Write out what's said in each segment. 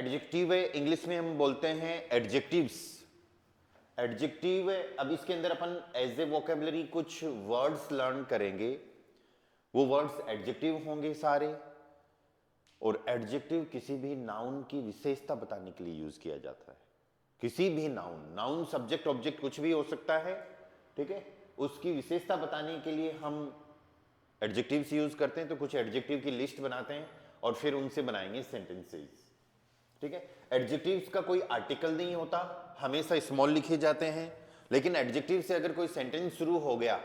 Adjective है, English में हम बोलते हैं एडजेक्टिव्स। एडजेक्टिव है, अब इसके अंदर अपन एज ए वोकेबलरी कुछ वर्ड्स लर्न करेंगे, वो वर्ड्स एडजेक्टिव होंगे सारे। और एडजेक्टिव किसी भी नाउन की विशेषता बताने के लिए यूज किया जाता है। किसी भी नाउन सब्जेक्ट ऑब्जेक्ट कुछ भी हो सकता है, ठीक है, उसकी विशेषता बताने के लिए हम एडजेक्टिव्स यूज करते हैं। तो कुछ एडजेक्टिव की लिस्ट बनाते हैं और फिर उनसे बनाएंगे सेंटेंसेस, ठीक है। एडजेक्टिव्स का कोई आर्टिकल नहीं होता, हमेशा स्मॉल लिखे जाते हैं, लेकिन एडजेक्टिव से अगर कोई सेंटेंस शुरू हो गया,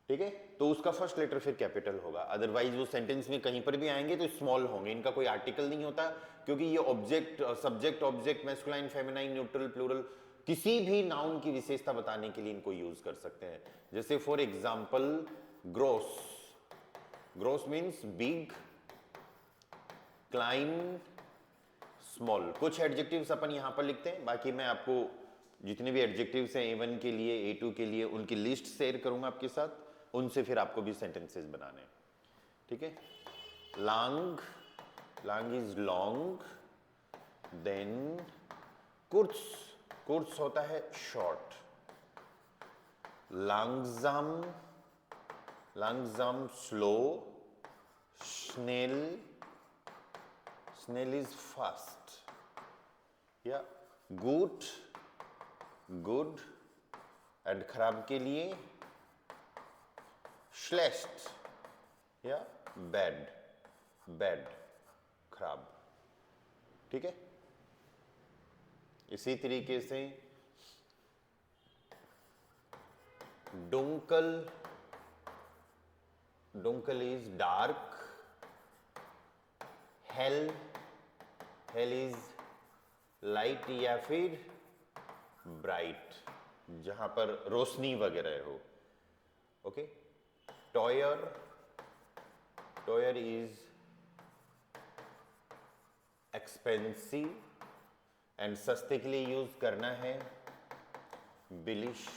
ठीक है, तो उसका फर्स्ट लेटर फिर कैपिटल होगा, अदरवाइज वो सेंटेंस में कहीं पर भी आएंगे तो स्मॉल होंगे। इनका कोई आर्टिकल नहीं होता, क्योंकि ये object, subject object, masculine feminine neutral plural, किसी भी नाउन की विशेषता बताने के लिए इनको यूज कर सकते हैं। जैसे फॉर एग्जाम्पल ग्रोस, ग्रोस मीन्स बिग, क्लाइन, स्मॉल। कुछ एडजेक्टिव्स अपन यहां पर लिखते हैं, बाकी मैं आपको जितने भी एडजेक्टिव्स हैं A1 के लिए, A2 के लिए, उनकी लिस्ट शेयर करूंगा आपके साथ, उनसे फिर आपको भी सेंटेंसेस बनाने हैं, ठीक है। लॉन्ग, लॉन्ग इज लॉन्ग, देन कुर्स, कुर्स होता है शॉर्ट। लॉन्गजाम, लॉन्गजाम स्लो, स्नेल, स्नेल इज फास्ट। या गुड, गुड, एंड खराब के लिए श्लेष्ट या बैड, बैड, खराब, ठीक है। इसी तरीके से डुंकल, डुंकल इज डार्क। हेल, हेल इज लाइट या फिर ब्राइट, जहां पर रोशनी वगैरह हो, ओके। टॉयर, टॉयर इज एक्सपेंसिव, एंड सस्ते के लिए यूज करना है बिलिश,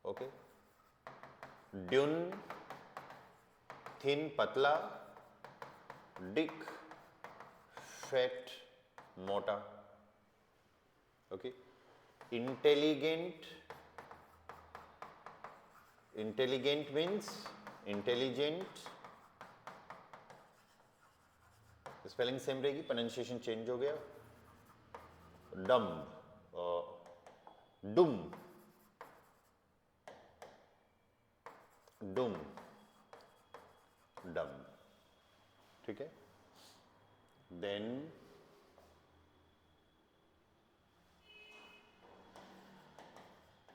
ओके। ड्यून, थिन, पतला। डिक, फैट, मोटा, ओके। इंटेलिजेंट, इंटेलिजेंट मीन्स इंटेलिजेंट, स्पेलिंग सेम रहेगी, प्रोनाउंसिएशन चेंज हो गया। डम, डुम, डुम, डम, ठीक है। Then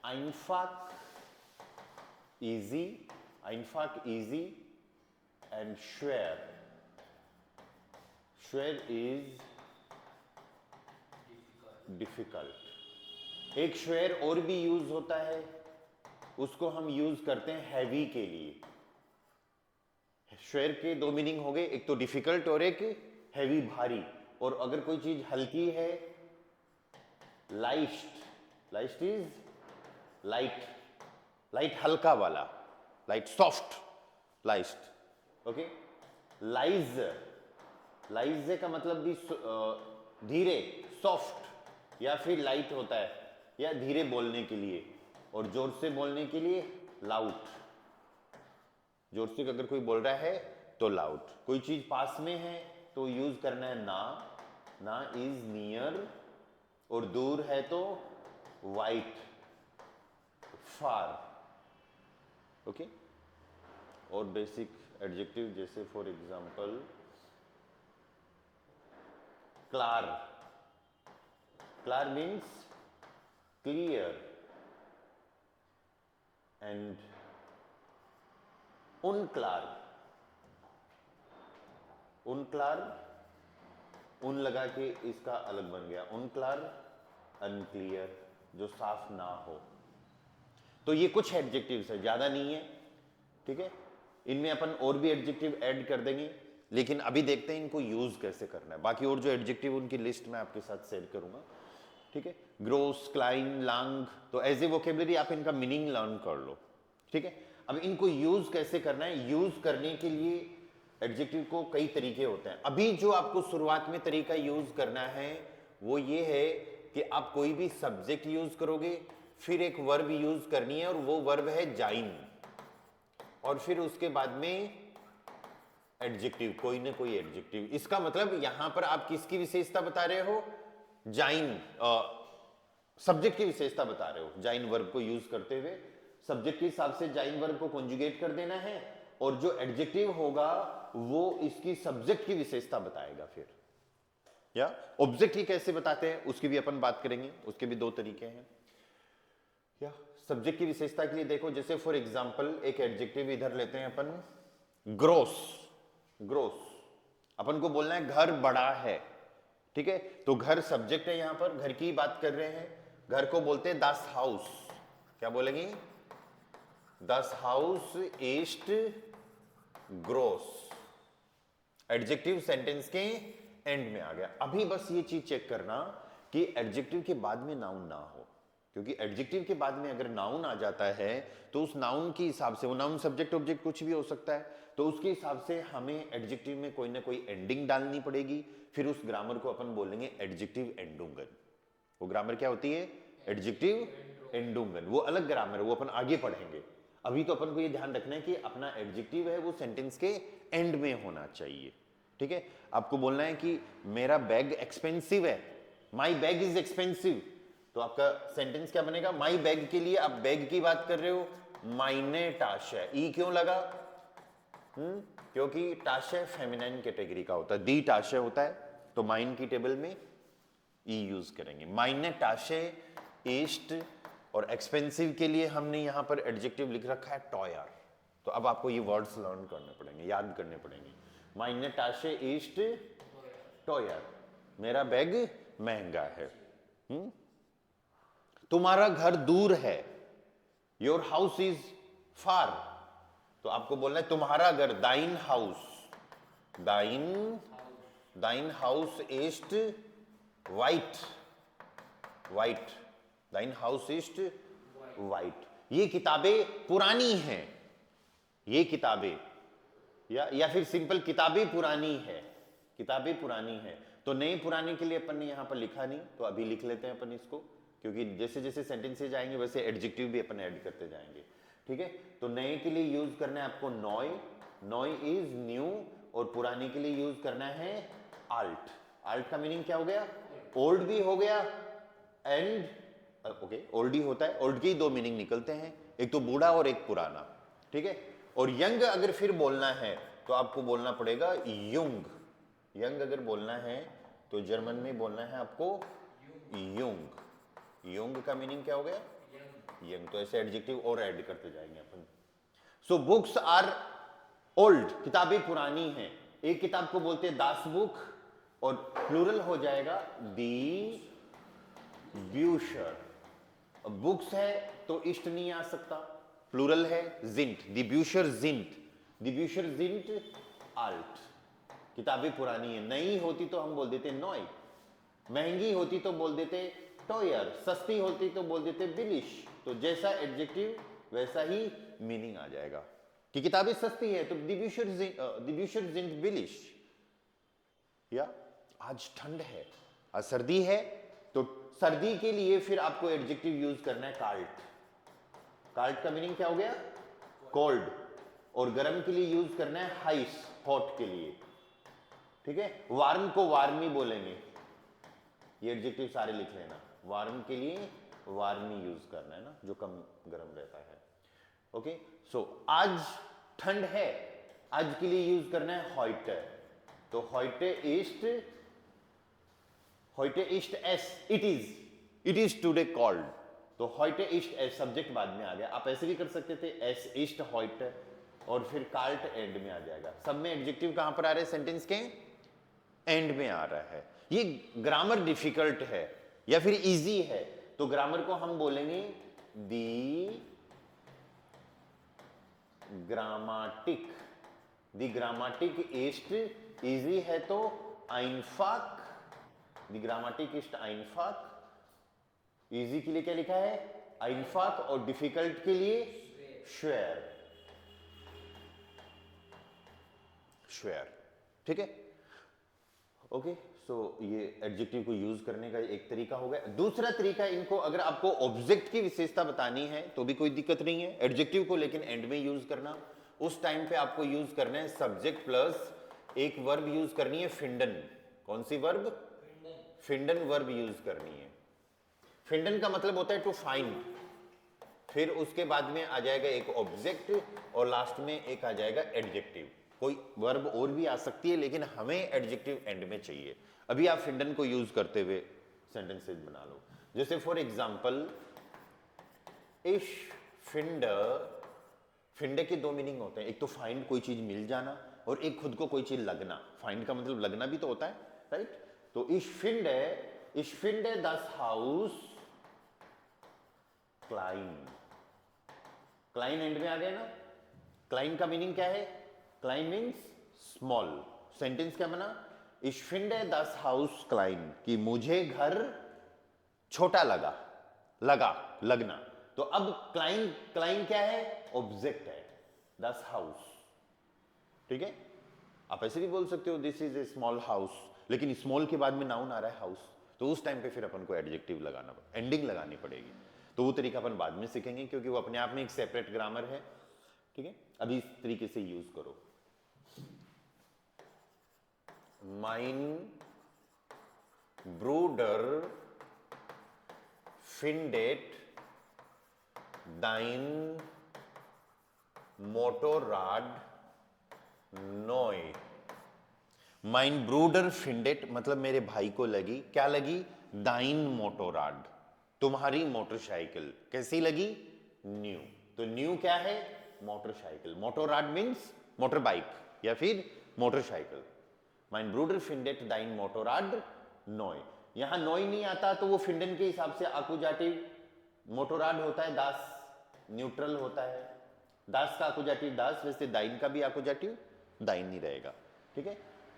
einfach, easy, einfach easy, and schwer, schwer is difficult। एक schwer और भी यूज होता है, उसको हम यूज करते हैं हैवी के लिए। schwer के दो मीनिंग हो गए, एक तो डिफिकल्ट और एक हैवी, भारी। और अगर कोई चीज हल्की है, list, list is light, light हल्का वाला, light soft, list, okay. Lies, lies का मतलब भी धीरे, सॉफ्ट या फिर लाइट होता है, या धीरे बोलने के लिए, और जोर से बोलने के लिए लाउड। जोर से अगर कोई बोल रहा है तो लाउड। कोई चीज पास में है तो यूज करना है ना, ना इज नियर, और दूर है तो वाइट, फार, ओके। और बेसिक एडजेक्टिव जैसे फॉर एग्जांपल क्लार, क्लार मीन्स क्लियर, एंड उनक्लार, उनक्लार, उन लगा के इसका अलग बन गया, उनक्लार, अनक्लियर, जो साफ ना हो। तो ये कुछ एडजेक्टिव्स है, ज्यादा नहीं है, ठीक है। इनमें अपन और भी एडजेक्टिव ऐड कर देंगे, लेकिन अभी देखते हैं इनको यूज कैसे करना है। बाकी और जो एडजेक्टिव उनकी लिस्ट मैं आपके साथ शेयर करूंगा, ठीक है। ग्रोस, क्लाइन, लॉन्ग, तो एज ए वोकेबलरी आप इनका मीनिंग लर्न कर लो, ठीक है। अब इनको यूज कैसे करना है, यूज करने के लिए एडजेक्टिव को कई तरीके होते हैं। अभी जो आपको शुरुआत में तरीका यूज करना है वो ये है कि आप कोई भी सब्जेक्ट यूज करोगे, फिर एक वर्ब यूज करनी है और वो वर्ब है जाइन, और फिर उसके बाद में एडजेक्टिव, कोई ना कोई एडजेक्टिव। इसका मतलब यहां पर आप किसकी विशेषता बता रहे हो? जाइन, सब्जेक्ट की विशेषता बता रहे हो। जाइन वर्ब को यूज करते हुए सब्जेक्ट के हिसाब से जाइन वर्ब को कॉन्जुगेट कर देना है, और जो एडजेक्टिव होगा वो इसकी सब्जेक्ट की विशेषता बताएगा। फिर या ऑब्जेक्ट ही कैसे बताते हैं उसकी भी अपन बात करेंगे, उसके भी दो तरीके हैं। या सब्जेक्ट की विशेषता के लिए देखो, जैसे फॉर एग्जांपल एक एडजेक्टिव इधर लेते हैं अपन, ग्रोस। ग्रोस अपन को बोलना है घर बड़ा है, ठीक है, तो घर सब्जेक्ट है, यहां पर घर की बात कर रहे हैं। घर को बोलते हैं दस हाउस, क्या बोलेंगे? दस हाउस ईस्ट ग्रोस। एडजेक्टिव सेंटेंस के एंड में आ गया। अभी बस ये चीज चेक करना कि एडजेक्टिव के बाद में नाउन ना हो, क्योंकि एडजेक्टिव के बाद में अगर नाउन आ जाता है तो उस नाउन के हिसाब से, वो नाउन सब्जेक्ट ऑब्जेक्ट कुछ भी हो सकता है, तो उसके हिसाब से हमें एडजेक्टिव में कोई ना कोई एंडिंग डालनी पड़ेगी। फिर उस ग्रामर को अपन बोलेंगे एडजेक्टिव एंडुंगन। वो ग्रामर क्या होती है? एडजेक्टिव एंडुंगन। वो अलग ग्रामर है, वो अपन आगे पढ़ेंगे। अभी तो अपन को ये ध्यान रखना है कि अपना एडजेक्टिव है वो सेंटेंस के एंड में होना चाहिए, ठीक है। आपको बोलना है कि मेरा बैग एक्सपेंसिव है, माई बैग इज एक्सपेंसिव, तो आपका सेंटेंस क्या बनेगा? माई बैग के लिए आप बैग की बात कर रहे हो, माइने टाशय। ई क्यों लगा? क्योंकि टाशय फेमिनाइन कैटेगरी का होता है, दी टाशय होता है, तो माइन की टेबल में ई यूज करेंगे। माइने टाशय ईस्ट, और एक्सपेंसिव के लिए हमने यहां पर एडजेक्टिव लिख रखा है टॉयर। तो अब आपको ये वर्ड्स लर्न करने पड़ेंगे, याद करने पड़ेंगे। माइने टाशे ईस्ट टॉयर, मेरा बैग महंगा है। तुम्हारा घर दूर है, योर हाउस इज फार, तो आपको बोलना है तुम्हारा घर, दाइन हाउस, दाइन हाउस ईस्ट वाइट, वाइट, दाइन हाउस ईस्ट वाइट। ये किताबें पुरानी हैं, ये किताबें, या फिर सिंपल किताबें पुरानी है, किताबें पुरानी है। तो नई पुरानी के लिए अपन ने यहां पर लिखा नहीं, तो अभी लिख लेते हैं अपन इसको, क्योंकि जैसे जैसे सेंटेंसेज आएंगे वैसे एडजेक्टिव भी अपन ऐड करते जाएंगे, ठीक है। तो नए के लिए यूज करना है आपको नॉय, नॉय इज न्यू, और पुरानी के लिए यूज करना है आल्ट। आल्ट का मीनिंग क्या हो गया? ओल्ड भी हो गया, एंड ओके, ओल्ड ही होता है। ओल्ड के ही दो मीनिंग निकलते हैं, एक तो बूढ़ा और एक पुराना, ठीक है। और यंग अगर फिर बोलना है तो आपको बोलना पड़ेगा युंग। यंग अगर बोलना है तो जर्मन में बोलना है आपको युंग। युंग का मीनिंग क्या हो गया? यंग। तो ऐसे एडजेक्टिव और ऐड करते जाएंगे अपन। सो बुक्स आर ओल्ड, किताबें पुरानी हैं। एक किताब को बोलते हैं दास बुक, और प्लूरल हो जाएगा दी ब्यूशर। बुक्स है तो इष्ट नहीं आ सकता, प्लूरल है जिंट, दी ब्यूशर जिंट, दी ब्यूशर जिंट आल्ट। किताबें पुरानी है। नई होती तो हम बोल देते नॉय, महंगी होती तो बोल देते टॉयर, सस्ती होती तो बोल देते बिलिश। तो जैसा एडजेक्टिव वैसा ही मीनिंग आ जाएगा कि किताबें सस्ती है तो दी ब्यूशर जिंट बिलिश। या आज ठंड है, आज सर्दी है, तो सर्दी के लिए फिर आपको एडजेक्टिव यूज करना है काल्ट। काल्ट का मीनिंग क्या हो गया? कोल्ड। और गर्म के लिए यूज करना है हाइस, हॉट के लिए, ठीक है। वार्म को वार्मी बोलेंगे, ये एडजेक्टिव सारे लिख लेना। वार्म के लिए वार्मी यूज करना है ना, जो कम गर्म रहता है। ओके, सो आज ठंड है, आज के लिए यूज करना है हॉइटे, तो हॉइटे ईस्ट, हॉइटे ईस्ट एस, इट इज टुडे कॉल्ड, तो हॉइटे ईस्ट एस सब्जेक्ट बाद में आ गया। आप ऐसे भी कर सकते थे एस ईस्ट हॉइटे, और फिर काल्ट एंड में आ जाएगा। सब में एडजेक्टिव कहां पर आ रहे हैं? सेंटेंस के एंड में आ रहा है। ये ग्रामर डिफिकल्ट है या फिर इजी है, तो ग्रामर को हम बोलेंगे दी ग्रामाटिक। दी ग्रामाटिक इस्ट, इजी है तो आइनफाक, दी ग्रामाटिक इस्ट आइनफाक। इजी के लिए क्या लिखा है? आइनफाक, और डिफिकल्ट के लिए श्वेर। श्वेयर, ठीक है। ओके, सो ये एडजेक्टिव को यूज करने का एक तरीका हो गया। दूसरा तरीका, इनको अगर आपको ऑब्जेक्ट की विशेषता बतानी है तो भी कोई दिक्कत नहीं है एडजेक्टिव को, लेकिन एंड में यूज करना। उस टाइम पे आपको यूज करना है सब्जेक्ट प्लस एक वर्ब यूज करनी है फिंडन। कौन सी वर्ब? फिंडन वर्ब यूज करनी है। फिंडन का मतलब होता है टू फाइंड, फिर उसके बाद में आ जाएगा एक ऑब्जेक्ट और लास्ट में एक आ जाएगा एडजेक्टिव। कोई वर्ब और भी आ सकती है लेकिन हमें एडजेक्टिव एंड में चाहिए। अभी आप फिंडन को यूज करते हुए सेंटेंसेस बना लो। जैसे फॉर एग्जांपल, इश फिंडर। फिंडे के दो मीनिंग होते हैं, एक तो फाइंड, कोई चीज मिल जाना, और एक खुद को कोई चीज लगना। फाइंड का मतलब लगना भी तो होता है, राइट। तो इश फिंडे दस हाउस क्लाइन। क्लाइन एंड में आ गया ना। क्लाइन का मीनिंग क्या है? Kline means small. सेंटेंस क्या बना? इश फिंडे दस हाउस क्लाइन, कि मुझे घर छोटा लगा, लगना। तो अब क्लाइन क्या है? ऑब्जेक्ट है, दस हाउस, ठीक है। आप ऐसे भी बोल सकते हो this is a small house, लेकिन स्मॉल के बाद में नाउन आ रहा है हाउस, तो उस टाइम पे फिर अपन को एडजेक्टिव लगाना, एंडिंग लगानी पड़ेगी। तो वो तरीका अपन बाद में सीखेंगे क्योंकि वो अपने आप में एक सेपरेट ग्रामर है, ठीक है। अभी इस तरीके से यूज करो। माइन ब्रूडर फिंडेट दाइन मोटोराड नोय। माइन ब्रूडर फिंडेट मतलब मेरे भाई को लगी, क्या लगी? दाइन मोटोराड, तुम्हारी मोटरसाइकिल कैसी लगी? न्यू। तो न्यू क्या है? मोटरसाइकिल। मोटोराड मीन्स मोटर बाइक या फिर मोटरसाइकिल। माइन ब्रूडर फिंडेट दाइन मोटोराड नोय। यहां नोय नहीं आता तो वो फिंडन के हिसाब से आकुजाटिव, मोटोराड होता है दास, न्यूट्रल होता है। दास का आकुजाटिव दास, वैसे दाइन का भी आकुजाटिव दाइन नहीं रहेगा, ठीक है।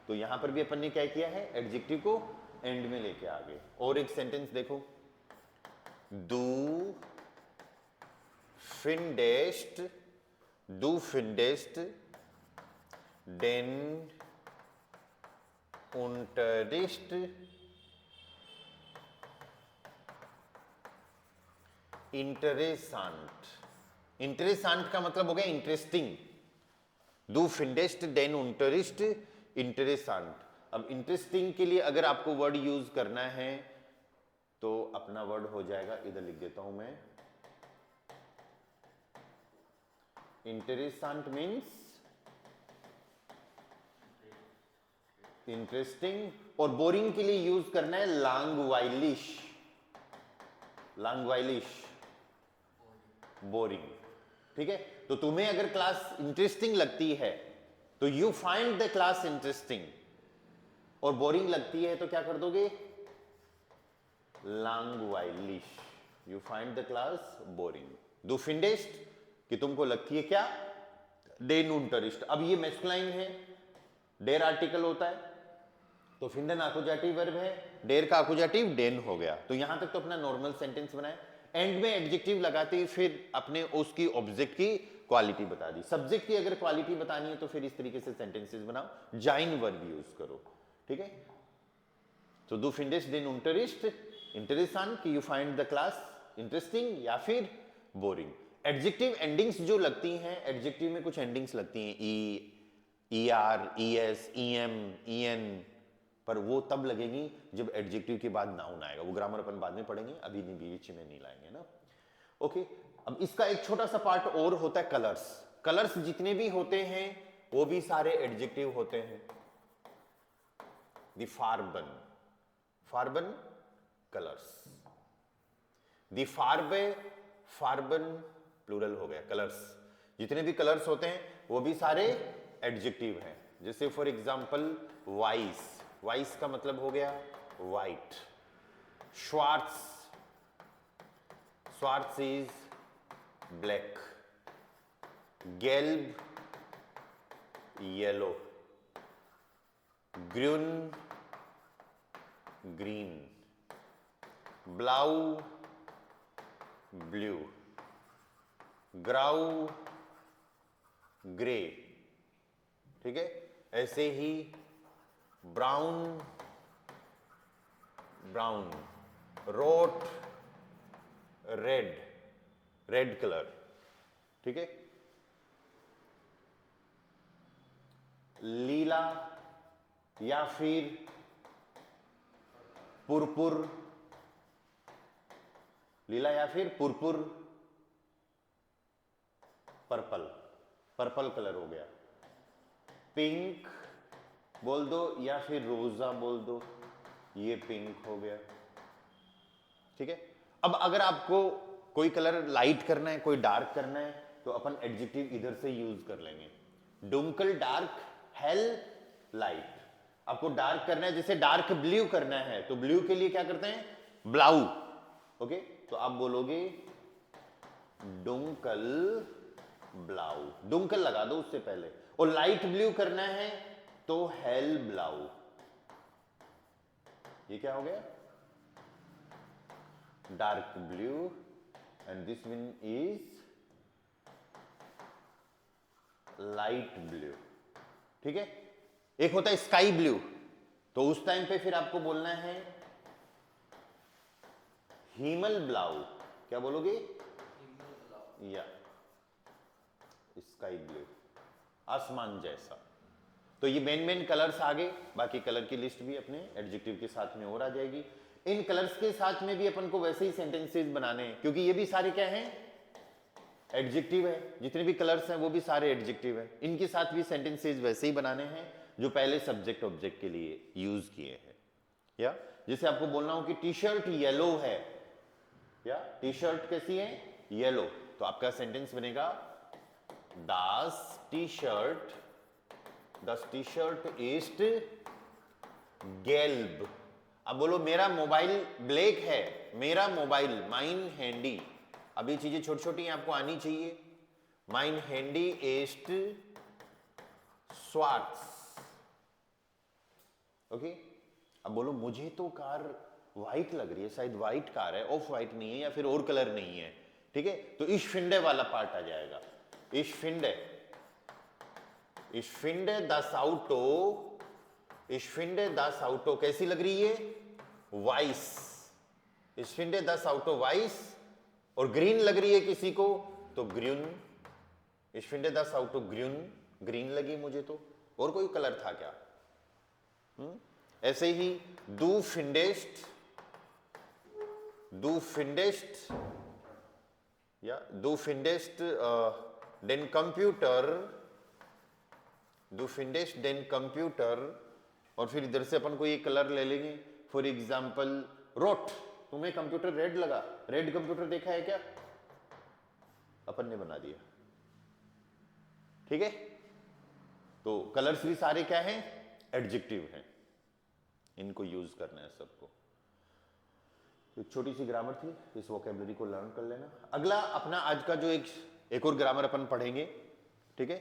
तो यहां पर भी अपन ने क्या किया है? एडजेक्टिव को एंड में लेके आ गए। और एक सेंटेंस देखो, du findest den Unterricht interessant। इंटरेसांट का मतलब हो गया interesting. Du findest den Unterricht interessant। अब इंटरेस्टिंग के लिए अगर आपको वर्ड यूज करना है तो अपना वर्ड हो जाएगा, इधर लिख देता हूं मैं, इंटरेस्टेंट मीन्स इंटरेस्टिंग, और बोरिंग के लिए यूज करना है लांगवाइलिश। लांगवाइलिश बोरिंग, ठीक है। तो तुम्हें अगर क्लास इंटरेस्टिंग लगती है तो you find the class interesting, और बोरिंग लगती है तो क्या कर दोगे? लांगवाइलिश, you find the class boring. दो फिंडेस्ट कि तुमको लगती है क्या? डेन उंटरिस्ट। अब ये मैस्कुलाइन है, डेर आर्टिकल होता है, तो फिंडन आकुजाटिव वर्ब है, डेर का आकुजाटिव डेन हो गया। तो यहां तक तो अपना नॉर्मल सेंटेंस बनाए। एंड में एडजेक्टिव लगाते ही फिर अपने उसकी ऑब्जेक्ट की क्वालिटी बता दी। सब्जेक्ट की अगर क्वालिटी बतानी है तो फिर इस तरीके से सेंटेंसेस बनाओ, जाइन वर्ब यूज करो, ठीक है। तो दो फिंडेस्ट डेन उंटरिस्ट इंटरेस्टेंट कि you find the class interesting या फिर बोरिंग। एडजेक्टिव एंडिंग्स जो लगती हैं, एडजेक्टिव में कुछ एंडिंग्स लगती हैं, E R, E S, E M, E N, पर वो तब लगेगी जब एडजेक्टिव के बाद नाउन आएगा। वो ग्रामर अपन बाद में पढ़ेंगे, अभी नहीं, बीच में नहीं लाएंगे ना। ओके, अब इसका एक छोटा सा पार्ट और होता है कलर्स। कलर्स जितने भी होते हैं वो भी सारे एडजेक्टिव होते हैं। द फार्बन, फार्बन कलर्स, दी फार्बे, फार्बन प्लूरल हो गया, कलर्स। जितने भी कलर्स होते हैं वो भी सारे एडजेक्टिव हैं। जैसे फॉर एग्जांपल वाइस, वाइस का मतलब हो गया वाइट। श्वार्ट्स, श्वार्ट्स इज ब्लैक। गेल्ब येलो। ग्रीन ग्रीन। ब्लाउ ब्लू। ग्राउ ग्रे, ठीक है। ऐसे ही ब्राउन, ब्राउन, रोट, रेड, रेड कलर, ठीक है। लीला या फिर पुरपुर, लीला या फिर पुरपुर, पर्पल, पर्पल कलर हो गया। पिंक बोल दो या फिर रोजा बोल दो, ये पिंक हो गया, ठीक है। अब अगर आपको कोई कलर लाइट करना है, कोई डार्क करना है, तो अपन एडजेक्टिव इधर से यूज कर लेंगे। डुंकल, डार्क, हेल, लाइट। आपको डार्क करना है, जैसे डार्क ब्लू करना है, तो ब्लू के लिए क्या करते हैं? ब्लाउ, ओके। तो आप बोलोगे डुंकल ब्लाउ, डुंकल लगा दो उससे पहले। और लाइट ब्लू करना है तो हेल ब्लाउ। ये क्या हो गया? Dark blue and this one is light blue, ठीक है। एक होता है स्काई ब्लू, तो उस टाइम पे फिर आपको बोलना है हिमल ब्लाउ। क्या बोलोगे? या स्काई ब्लू, आसमान जैसा। तो ये मेन कलर्स आ गए। बाकी कलर की लिस्ट भी अपने एडजेक्टिव के साथ में और आ जाएगी। इन कलर्स के साथ में भी अपन को वैसे ही सेंटेंसेस बनाने हैं, क्योंकि ये भी सारे क्या हैं? एडजेक्टिव है। जितने भी कलर्स हैं वो भी सारे एडजेक्टिव है। इनके साथ भी सेंटेंसेस वैसे ही बनाने हैं जो पहले सब्जेक्ट ऑब्जेक्ट के लिए यूज किए हैं। या जैसे आपको बोलना हो कि टी शर्ट येलो है, या टी शर्ट कैसी है? येलो। तो आपका सेंटेंस बनेगा Das T-Shirt, das T-Shirt ist gelb। अब बोलो मेरा मोबाइल ब्लैक है, मेरा मोबाइल, माइन हैंडी। अब ये चीजें छोटी छोटी आपको आनी चाहिए। Mine handy ist schwarz, okay. अब बोलो मुझे तो कार व्हाइट लग रही है, शायद व्हाइट कार है, ऑफ व्हाइट नहीं है या फिर और कलर नहीं है, ठीक है। तो इस फिंडे वाला पार्ट आ जाएगा। इस फिंडे, इस फिंडे दस आउटो, इस फिंडे दस आउटो कैसी लग रही है? वाइस। इस फिंडे दस आउटो वाइस। और ग्रीन लग रही है किसी को तो ग्रीन। इस फिंडे दस आउटो ग्रीन, ग्रीन लगी मुझे तो। और कोई कलर था क्या? ऐसे ही दू फिंडेस्ट, दू फिंडेस्ट, या दू फिंडेस्ट देन कंप्यूटर, दू फिंडेस्ट देन कंप्यूटर। और फिर इधर से अपन को ये कलर ले लेंगे, फॉर एग्जाम्पल रोट। तुम्हें कंप्यूटर रेड लगा, रेड कंप्यूटर देखा है क्या? अपन ने बना दिया, ठीक है। तो कलर्स भी सारे क्या हैं? एडजेक्टिव हैं। इनको यूज करना है सबको। तो छोटी सी ग्रामर थी, इस वोकेबलरी को लर्न कर लेना। अगला अपना आज का जो एक और ग्रामर अपन पढ़ेंगे, ठीक है,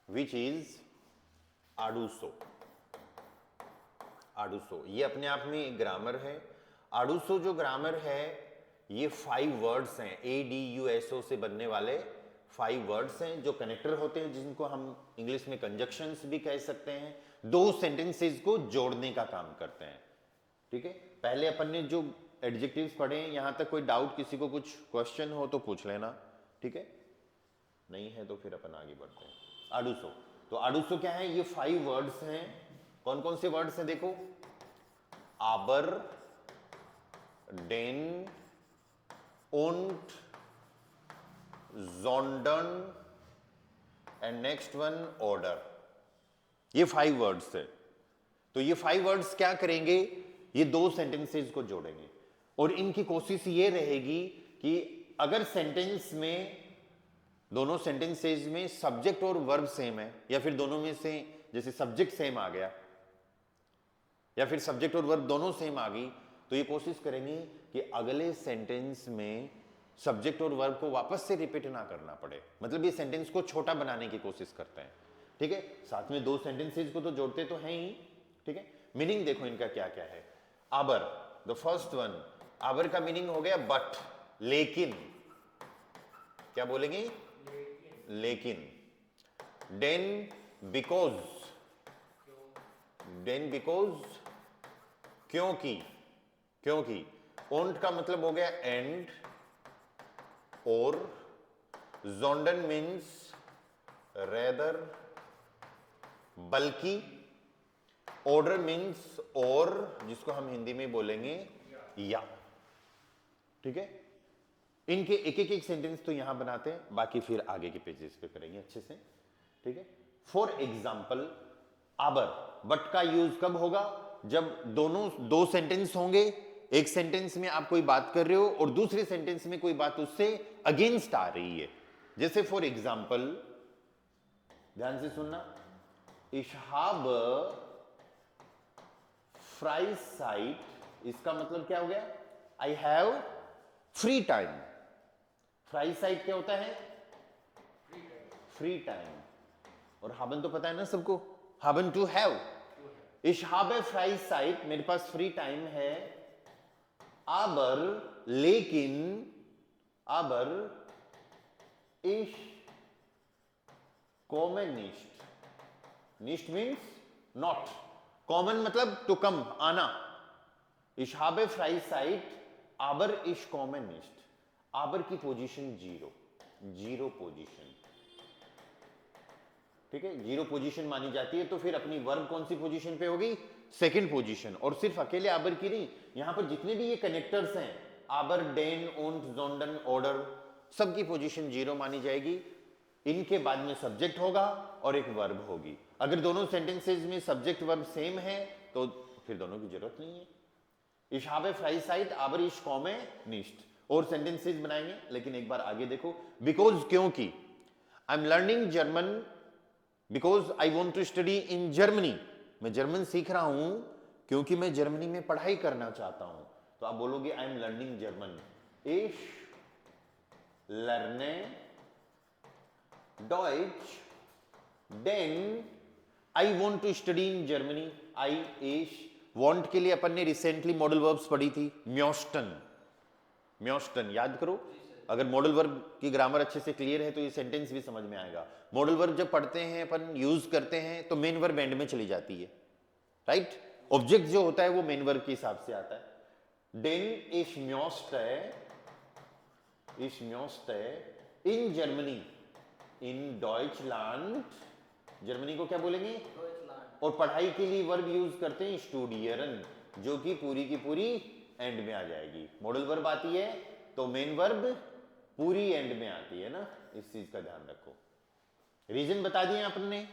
विच इज आडूसो। आडूसो ये अपने आप में एक ग्रामर है। आडूसो जो ग्रामर है ये 5 वर्ड्स हैं, ADUSO से बनने वाले 5 वर्ड्स हैं जो कनेक्टर होते हैं, जिनको हम इंग्लिश में कंजक्शंस भी कह सकते हैं। 2 सेंटेंसेस को जोड़ने का काम करते हैं, ठीक है। पहले अपन ने जो एडजेक्टिव्स पढ़े हैं, यहां तक कोई डाउट, किसी को कुछ क्वेश्चन हो तो पूछ लेना, ठीक है। नहीं है तो फिर अपन आगे बढ़ते हैं। आडूसो, तो आडूसो क्या है? ये 5 वर्ड्स हैं। कौन कौन से वर्ड्स हैं देखो? आबर, डेन, उंट, जोंडन एंड नेक्स्ट वन ऑर्डर। ये 5 वर्ड्स है। तो ये 5 वर्ड्स क्या करेंगे? ये 2 सेंटेंसेस को जोड़ेंगे। और इनकी कोशिश ये रहेगी कि अगर सेंटेंस में, दोनों सेंटेंसेस में सब्जेक्ट और वर्ब सेम है, या फिर दोनों में से जैसे सब्जेक्ट सेम आ गया या फिर सब्जेक्ट और वर्ब दोनों सेम आ गई, तो ये कोशिश करेंगे कि अगले सेंटेंस में सब्जेक्ट और वर्ब को वापस से रिपीट ना करना पड़े। मतलब ये सेंटेंस को छोटा बनाने की कोशिश करते हैं, ठीक है। साथ में 2 सेंटेंसेस को तो जोड़ते तो हैं ही, ठीक है। मीनिंग देखो इनका क्या क्या है। आबर, द फर्स्ट वन, आबर का मीनिंग हो गया बट, लेकिन। क्या बोलेंगे? लेकिन। डेन बिकॉज, देन बिकॉज, क्योंकि, क्योंकि, ओंट का मतलब हो गया एंड, और, जोंडन मीन्स रेदर, बल्कि, ऑर्डर मीन्स और, जिसको हम हिंदी में बोलेंगे या। ठीक है, इनके एक एक सेंटेंस तो यहां बनाते हैं, बाकी फिर आगे के पेजेस पे करेंगे अच्छे से। ठीक है, फॉर एग्जाम्पल आबर, बट का यूज कब होगा? जब दोनों दो सेंटेंस होंगे, एक सेंटेंस में आप कोई बात कर रहे हो और दूसरे सेंटेंस में कोई बात उससे अगेंस्ट आ रही है। जैसे फॉर एग्जाम्पल, ध्यान से सुनना, ich habe Freizeit, इसका मतलब क्या हो गया? I have free time। Freizeit क्या होता है? Free time. और haben तो पता है ना सबको, haben to have। ich habe Freizeit, मेरे पास फ्री टाइम है, aber, लेकिन, aber ich komme nicht। nicht means not, common मतलब to come, आना। ich habe Freizeit, aber ich komme nicht। aber की पोजीशन जीरो, जीरो पोजीशन। ठीक है, zero position मानी जाती है, तो फिर अपनी वर्ब कौन सी पोजीशन पे होगी? Second position. और सिर्फ अकेले आबर की नहीं, यहां पर जितने भी ये कनेक्टर्स हैं, आबर, डेन, ओंट, जोंडन, ऑर्डर, सबकी पोजीशन जीरो मानी जाएगी। इनके बाद में सब्जेक्ट होगा और एक वर्ब होगी। अगर दोनों सेंटेंसेज में सब्जेक्ट वर्ब सेम है तो फिर दोनों की जरूरत नहीं है। ich habe Freizeit, aber ich komme nicht। और सेंटेंसेज बनाएंगे, लेकिन एक बार आगे देखो, बिकॉज, क्योंकि, I am learning German because I want to study in Germany, मैं जर्मन सीख रहा हूं क्योंकि मैं जर्मनी में पढ़ाई करना चाहता हूं। तो आप बोलोगे आई am learning German, ich lerne Deutsch, then I want to study in Germany। I, ich, want के लिए अपन ने रिसेंटली मॉडल वर्ब्स पढ़ी थी, म्योस्टन, म्योस्टन याद करो। अगर मॉडल वर्ब की ग्रामर अच्छे से क्लियर है तो ये सेंटेंस भी समझ में आएगा। मॉडल वर्ब जब पढ़ते हैं अपन, यूज करते हैं, तो मेन वर्ब एंड में चली जाती है, राइट। ऑब्जेक्ट जो होता है वो मेन वर्ब के हिसाब से आता है। Then ich möchte, ich möchte in Germany, in Deutschland, Germany को क्या बोलेंगे? और पढ़ाई के लिए वर्ब यूज करते हैं स्टूडियरन, जो कि पूरी की पूरी एंड में आ जाएगी। मॉडल वर्ब आती है तो मेन वर्ब पूरी एंड में आती है ना, इस चीज का ध्यान रखो। रीजन बता दिए आपने,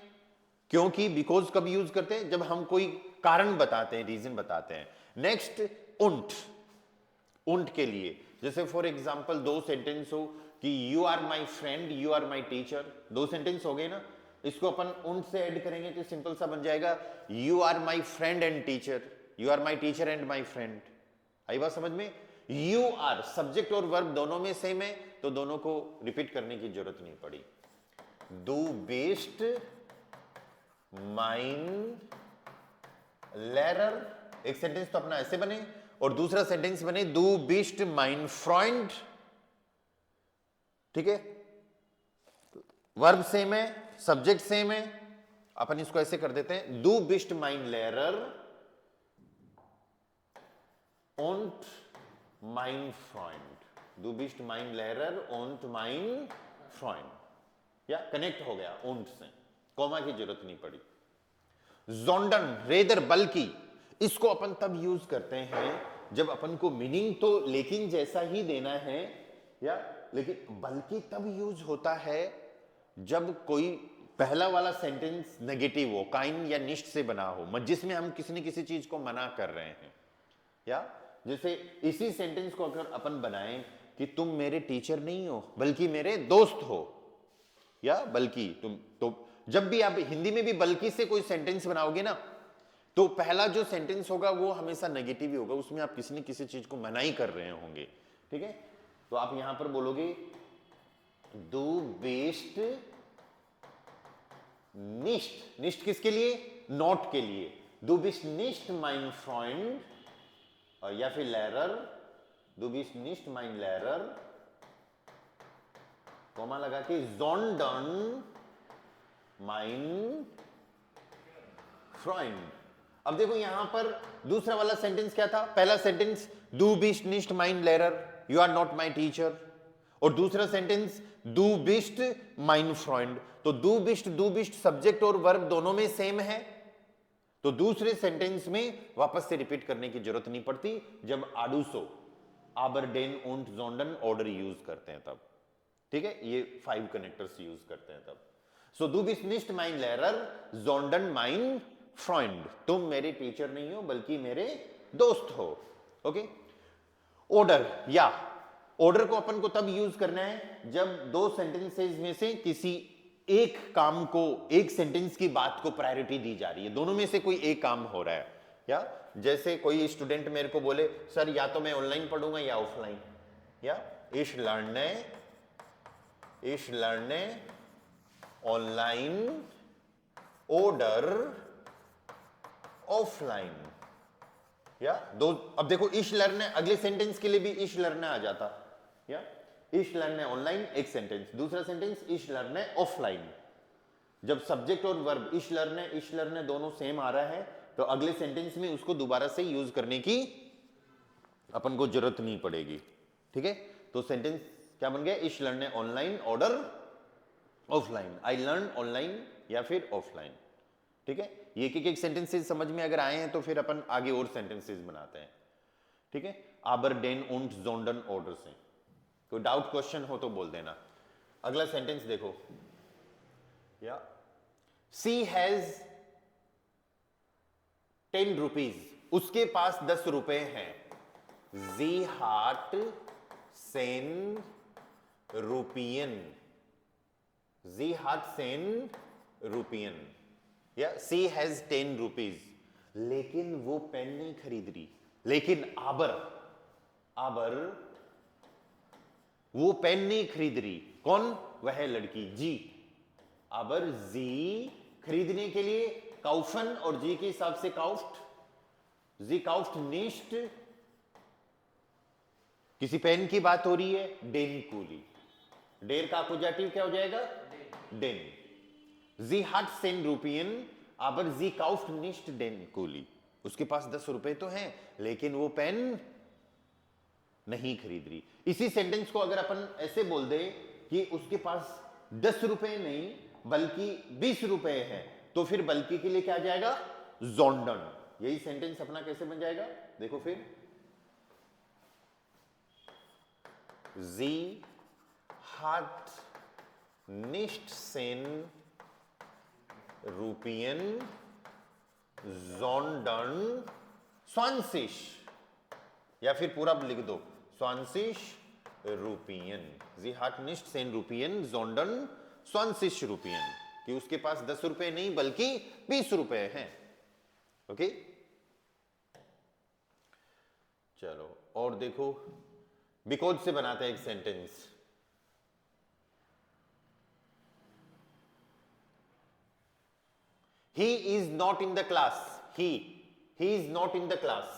क्योंकि, बिकॉज कब यूज करते हैं? जब हम कोई कारण बताते हैं, रीजन बताते हैं। नेक्स्ट, उंट, उंट के लिए, जैसे फॉर एग्जाम्पल दो सेंटेंस हो कि you are my friend, you are my teacher, दो सेंटेंस हो गए ना, इसको अपन उंट से ऐड करेंगे तो सिंपल सा बन जाएगा, you are my friend and teacher, you are my teacher and my friend. आई बात समझ में? यू आर, सब्जेक्ट और वर्ब दोनों में सेम है, तो दोनों को रिपीट करने की जरूरत नहीं पड़ी। डू बेस्ट माइन लेरर, एक सेंटेंस तो अपना ऐसे बने और दूसरा सेंटेंस बने डू बेस्ट माइन फ्रेंड। ठीक है, वर्ब सेम है, सब्जेक्ट सेम है, अपन इसको ऐसे कर देते हैं, डू बिस्ट माइन लेरर und mein Freund, du bist mein Lehrer und mein Freund। या कनेक्ट हो गया und से, कॉमा की जरूरत नहीं पड़ी। जोंडन, रेदर, बल्कि, इसको अपन तब यूज करते हैं जब अपन को मीनिंग तो लेकिन जैसा ही देना है, या लेकिन बल्कि तब यूज होता है जब कोई पहला वाला सेंटेंस नेगेटिव हो, काइन या निष्ठ से बना हो, जिसमें हम किसी न किसी चीज को मना कर रहे हैं। या जैसे इसी सेंटेंस को अगर अपन बनाएं कि तुम मेरे टीचर नहीं हो बल्कि मेरे दोस्त हो, या बल्कि तुम, तो जब भी आप हिंदी में भी बल्कि से कोई सेंटेंस बनाओगे ना, तो पहला जो सेंटेंस होगा वो हमेशा नेगेटिव ही होगा, उसमें आप किसी न किसी चीज को मना ही कर रहे होंगे। ठीक है, तो आप यहां पर बोलोगे डू बेस्ट निष्ठ, निष्ठ किसके लिए? नॉट के लिए। डू बिस्ट निष्ठ माइन फ्रेंड, या फिर लेरर, डू बिस्ट निष्ठ माइन लेरर, कोमा लगा के जोंडन mein Freund। अब देखो यहां पर दूसरा वाला सेंटेंस क्या था? पहला sentence du bist nicht mein Lehrer, you are not my teacher, और दूसरा sentence du bist mein Freund। तो du bist सब्जेक्ट और वर्ब दोनों में सेम है, तो दूसरे सेंटेंस में वापस से रिपीट करने की जरूरत नहीं पड़ती जब आडूसो, आबरडेन und जोंडन ऑर्डर यूज करते हैं तब। ठीक है, ये 5 कनेक्टर्स यूज करते हैं तब। सो du bist nicht mein Lehrer, sondern mein Freund। तुम मेरे टीचर नहीं हो बल्कि मेरे दोस्त हो। ओके, ऑर्डर, या ऑर्डर को अपन को तब यूज करना है जब दो सेंटेंसेस में से किसी एक काम को, एक सेंटेंस की बात को प्रायोरिटी दी जा रही है, दोनों में से कोई एक काम हो रहा है। या जैसे कोई स्टूडेंट मेरे को बोले सर या तो मैं ऑनलाइन पढ़ूंगा या ऑफलाइन, या ich lerne online order offline, या दो। अब देखो ich lerne अगले सेंटेंस के लिए भी ich lerne आ जाता, या ich lerne ऑनलाइन एक सेंटेंस, दूसरा सेंटेंस ich lerne ऑफलाइन। जब सब्जेक्ट और वर्ब ich lerne दोनों सेम आ रहा है तो अगले सेंटेंस में उसको दोबारा से यूज करने की अपन को जरूरत नहीं पड़ेगी। ठीक है, तो सेंटेंस क्या बन गया? ich lerne online order offline, I learn online या फिर ऑफलाइन। ठीक है, ये एक सेंटेंसेस समझ में अगर आए हैं तो फिर अपन आगे और सेंटेंसेस बनाते हैं। ठीक है, आबरडेन und जोंडन ऑर्डर से। कोई डाउट क्वेश्चन हो तो बोल देना। अगला सेंटेंस देखो, या सी हैज 10 रुपीज, उसके पास 10 रुपए हैं। जी हाट 10 रुपयन, जी हाट 10 रुपयन, या सी हैज 10 रुपीज, लेकिन वो पेन नहीं खरीद रही। लेकिन आबर वो पेन नहीं खरीद रही। कौन? वह लड़की, जी। आबर जी खरीदने के लिए काउफन, और जी के हिसाब से काउफ्ट, जी काउफ्ट निश्ट, किसी पेन की बात हो रही है, डेन कूली। डेर का अपोजिटिव क्या हो जाएगा? डेन। जी हट 10 रुपयन, aber sie kauft nicht den Kuli। उसके पास 10 रुपए तो हैं लेकिन वो पेन नहीं खरीद रही। इसी सेंटेंस को अगर अपन ऐसे बोल दे कि उसके पास 10 रुपए नहीं बल्कि 20 रुपए हैं, तो फिर बल्कि के लिए क्या आ जाएगा? जोंडन। यही सेंटेंस अपना कैसे बन जाएगा? देखो फिर, sie hat nicht 10 रुपयन sondern 20, या फिर पूरा लिख दो 20 रुपयन। sie hat nicht 10 रुपयन sondern 20 रुपयन, कि उसके पास 10 रुपए नहीं बल्कि 20 रुपए हैं। ओके, चलो और देखो, बिकॉज से बनाते हैं एक sentence. He is not in the class. He is not in the class.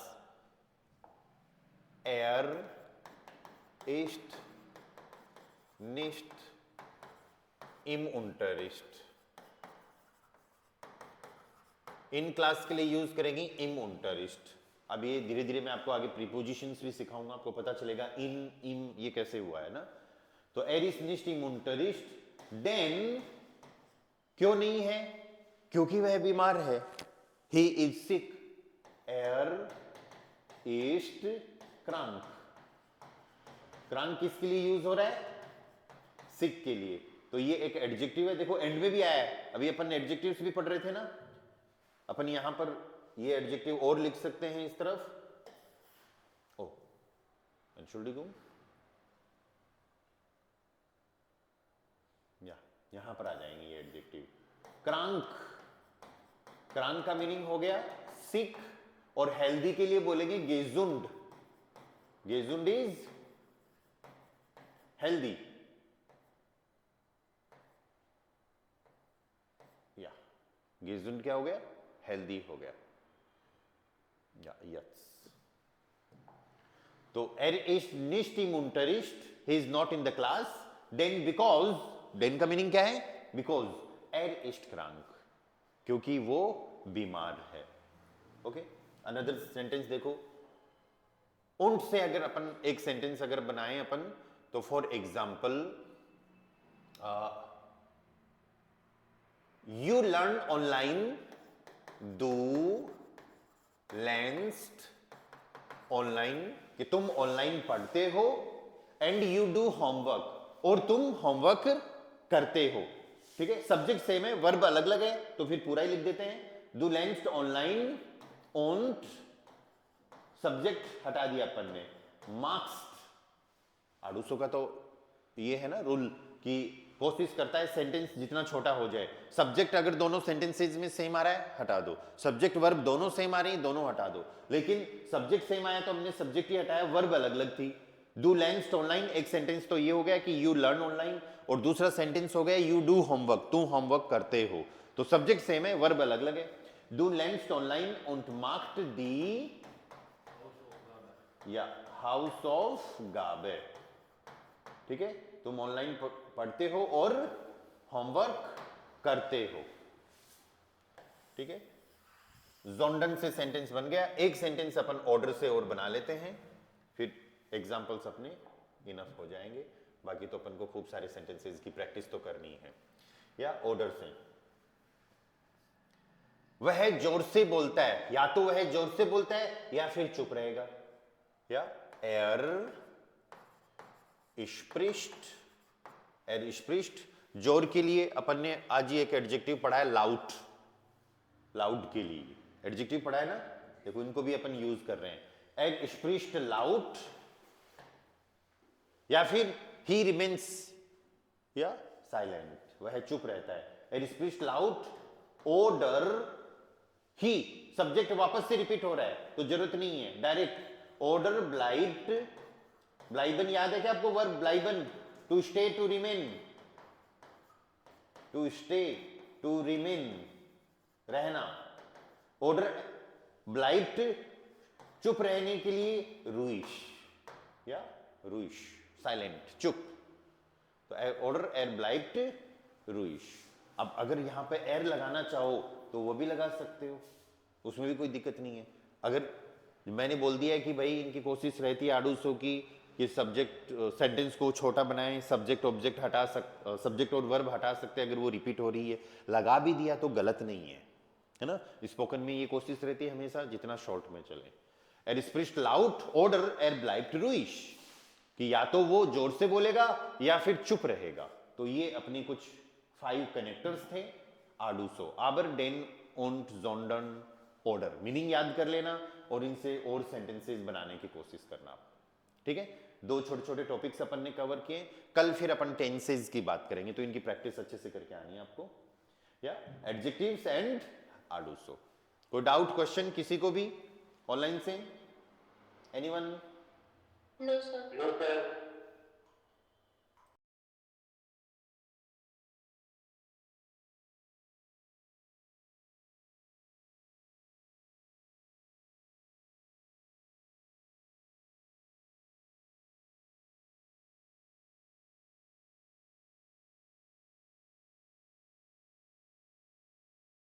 Er ist nicht im Unterricht। In class के लिए यूज करेंगे im Unterricht। अब ये धीरे धीरे मैं आपको आगे प्रीपोजिशंस भी सिखाऊंगा, आपको पता चलेगा इन इम ये कैसे हुआ है ना। तो er ist nicht im Unterricht, denn क्यों नहीं है? क्योंकि वह बीमार है। He is sick, er ist krank। krank किसके लिए यूज हो रहा है? सिक के लिए। तो ये एक एडजेक्टिव है, देखो एंड में भी आया है। अभी अपन एडजेक्टिव्स भी पढ़ रहे थे ना, अपन यहां पर ये एडजेक्टिव और लिख सकते हैं इस तरफ। ओ Entschuldigung, यहां पर आ जाएंगे ये एडजेक्टिव। क्रांक, क्रांक का मीनिंग हो गया सिक, और हेल्दी के लिए बोलेंगे गेजुंड। गेजुंड इज हेल्दी, या गेजुंड क्या हो गया? हेल्दी हो गया, या यस। तो er ist nicht im Unterricht, he is not in the class, then because, then का मीनिंग क्या है? बिकॉज er ist krank, क्योंकि वो बीमार है। ओके, अनदर सेंटेंस देखो, und से अगर अपन एक सेंटेंस अगर बनाएं अपन, तो for example you learn online, डू लर्नस्ट ऑनलाइन, कि तुम ऑनलाइन पढ़ते हो, एंड यू डू होमवर्क, और तुम होमवर्क करते हो। ठीक है, सब्जेक्ट सेम है, वर्ब अलग अलग है, तो फिर पूरा ही लिख देते हैं। डू लर्नस्ट ऑनलाइन, und सब्जेक्ट हटा दिया अपन ने, मार्क्स। आड़ूसो का तो ये है ना रूल कि कोशिश करता है सेंटेंस जितना छोटा हो जाए। सब्जेक्ट अगर दोनों सेंटेंसेस में सेम आ रहा है, हटा दो। सब्जेक्ट वर्ब दोनों सेम आ रही है, दोनों हटा दो। लेकिन सब्जेक्ट सेम आया तो हमने सब्जेक्ट ही हटाया, वर्ब अलग अलग थी। डू लर्न ऑनलाइन, एक सेंटेंस तो ये हो गया कि यू लर्न ऑनलाइन, और दूसरा सेंटेंस हो गया यू डू होमवर्क, तुम होमवर्क करते हो। तो सब्जेक्ट सेम है, वर्ब अलग अलग है। Do learn online und macht die या हाउस ऑफ गाबे। ठीक है, तुम ऑनलाइन पढ़ते हो और होमवर्क करते हो। ठीक है, जोंडन से सेंटेंस बन गया। एक सेंटेंस अपन ऑर्डर से और बना लेते हैं, फिर एग्जांपल्स अपने इनफ हो जाएंगे। बाकी तो अपन को खूब सारे सेंटेंसेस की प्रैक्टिस तो करनी है। या ऑर्डर से, वह जोर से बोलता है, या तो वह जोर से बोलता है या फिर चुप रहेगा। या er spricht, जोर के लिए अपन ने आज ही एक एडजेक्टिव पढ़ा है लाउड, लाउड के लिए एडजेक्टिव पढ़ा है ना, देखो इनको भी अपन यूज कर रहे हैं। er spricht laut, या फिर he remains या साइलेंट, वह चुप रहता है। er spricht laut oder ही, सब्जेक्ट वापस से रिपीट हो रहा है तो जरूरत नहीं है, डायरेक्ट ऑर्डर ब्लाइट, ब्लाइबन याद है क्या आपको वर्ब ब्लाइबन? To stay, to remain, to stay, to remain, रहना। ऑर्डर ब्लाइट, चुप रहने के लिए रुइश, या रुइश साइलेंट, चुप। तो ऑर्डर एर ब्लाइट रुइश। अब अगर यहां पे एर लगाना चाहो तो वो भी लगा सकते हो, उसमें भी कोई दिक्कत नहीं है। अगर मैंने बोल दिया है कि भाई इनकी कोशिश रहती है आड़ूसो की कि सब्जेक्ट सेंटेंस को छोटा बनाएं, सब्जेक्ट ऑब्जेक्ट हटा सब्जेक्ट और वर्ब हटा सकते हैं अगर वो रिपीट हो रही है, लगा भी दिया तो गलत नहीं है ना। स्पोकन में ये कोशिश रहती है हमेशा जितना शॉर्ट में चले। er spricht laut oder er bleibt ruhig, कि या तो वो जोर से बोलेगा या फिर चुप रहेगा। तो ये अपनी कुछ 5 कनेक्टर्स थे आडूसो, आबर, डेन, und, sondern, ऑर्डर। मीनिंग याद कर लेना और इनसे और सेंटेंसेस बनाने की कोशिश करना। ठीक है, 2 छोटे छोटे टॉपिक्स अपन ने कवर किए। कल फिर अपन टेंसेस की बात करेंगे, तो इनकी प्रैक्टिस अच्छे से करके आनी है आपको। या एडजेक्टिव्स एंड आडूसो। कोई डाउट क्वेश्चन किसी को भी ऑनलाइन से? एनीवन? No sir.